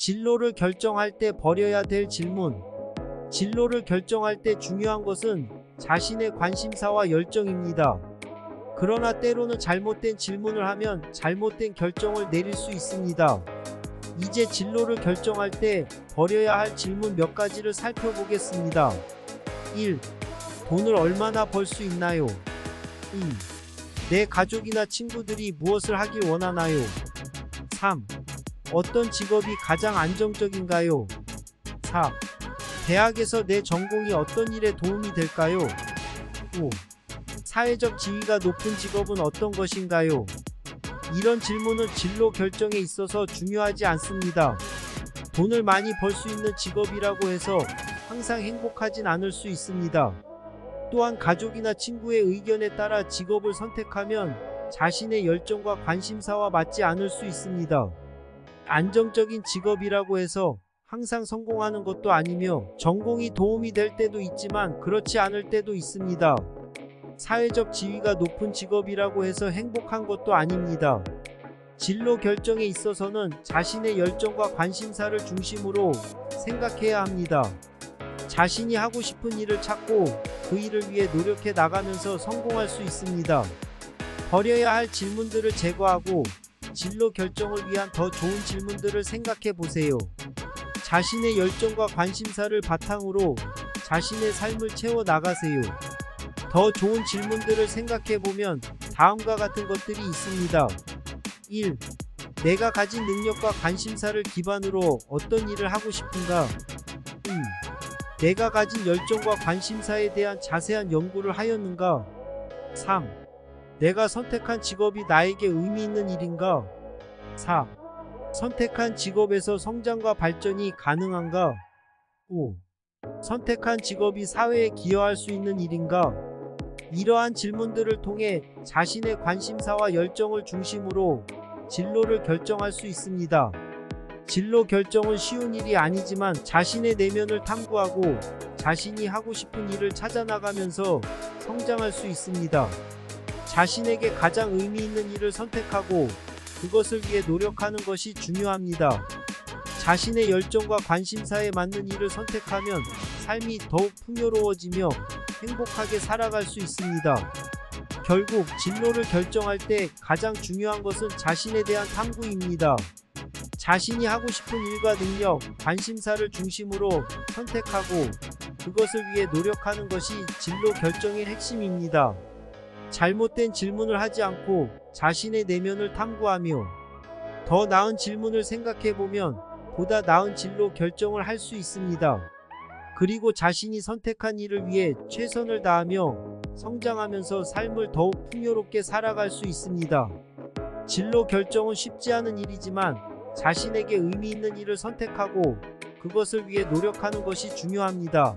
진로를 결정할 때 버려야 될 질문. 진로를 결정할 때 중요한 것은 자신의 관심사와 열정입니다. 그러나 때로는 잘못된 질문을 하면 잘못된 결정을 내릴 수 있습니다. 이제 진로를 결정할 때 버려야 할 질문 몇 가지를 살펴보겠습니다. 1. 돈을 얼마나 벌 수 있나요? 2. 내 가족이나 친구들이 무엇을 하길 원하나요? 3. 어떤 직업이 가장 안정적인가요? 4. 대학에서 내 전공이 어떤 일에 도움이 될까요? 5. 사회적 지위가 높은 직업은 어떤 것인가요? 이런 질문은 진로 결정에 있어서 중요하지 않습니다. 돈을 많이 벌 수 있는 직업이라고 해서 항상 행복하진 않을 수 있습니다. 또한 가족이나 친구의 의견에 따라 직업을 선택하면 자신의 열정과 관심사와 맞지 않을 수 있습니다. 안정적인 직업이라고 해서 항상 성공하는 것도 아니며 전공이 도움이 될 때도 있지만 그렇지 않을 때도 있습니다. 사회적 지위가 높은 직업이라고 해서 행복한 것도 아닙니다. 진로 결정에 있어서는 자신의 열정과 관심사를 중심으로 생각해야 합니다. 자신이 하고 싶은 일을 찾고 그 일을 위해 노력해 나가면서 성공할 수 있습니다. 버려야 할 질문들을 제거하고 진로 결정을 위한 더 좋은 질문들을 생각해 보세요. 자신의 열정과 관심사를 바탕으로 자신의 삶을 채워 나가세요. 더 좋은 질문들을 생각해 보면 다음과 같은 것들이 있습니다. 1. 내가 가진 능력과 관심사를 기반으로 어떤 일을 하고 싶은가? 2. 내가 가진 열정과 관심사에 대한 자세한 연구를 하였는가? 3. 내가 선택한 직업이 나에게 의미 있는 일인가? 4. 선택한 직업에서 성장과 발전이 가능한가? 5. 선택한 직업이 사회에 기여할 수 있는 일인가? 이러한 질문들을 통해 자신의 관심사와 열정을 중심으로 진로를 결정할 수 있습니다. 진로 결정은 쉬운 일이 아니지만 자신의 내면을 탐구하고 자신이 하고 싶은 일을 찾아나가면서 성장할 수 있습니다. 자신에게 가장 의미 있는 일을 선택하고 그것을 위해 노력하는 것이 중요합니다. 자신의 열정과 관심사에 맞는 일을 선택하면 삶이 더욱 풍요로워지며 행복하게 살아갈 수 있습니다. 결국 진로를 결정할 때 가장 중요한 것은 자신에 대한 탐구입니다. 자신이 하고 싶은 일과 능력, 관심사를 중심으로 선택하고 그것을 위해 노력하는 것이 진로 결정의 핵심입니다. 잘못된 질문을 하지 않고 자신의 내면을 탐구하며 더 나은 질문을 생각해보면 보다 나은 진로 결정을 할 수 있습니다. 그리고 자신이 선택한 일을 위해 최선을 다하며 성장하면서 삶을 더욱 풍요롭게 살아갈 수 있습니다. 진로 결정은 쉽지 않은 일이지만 자신에게 의미 있는 일을 선택하고 그것을 위해 노력하는 것이 중요합니다.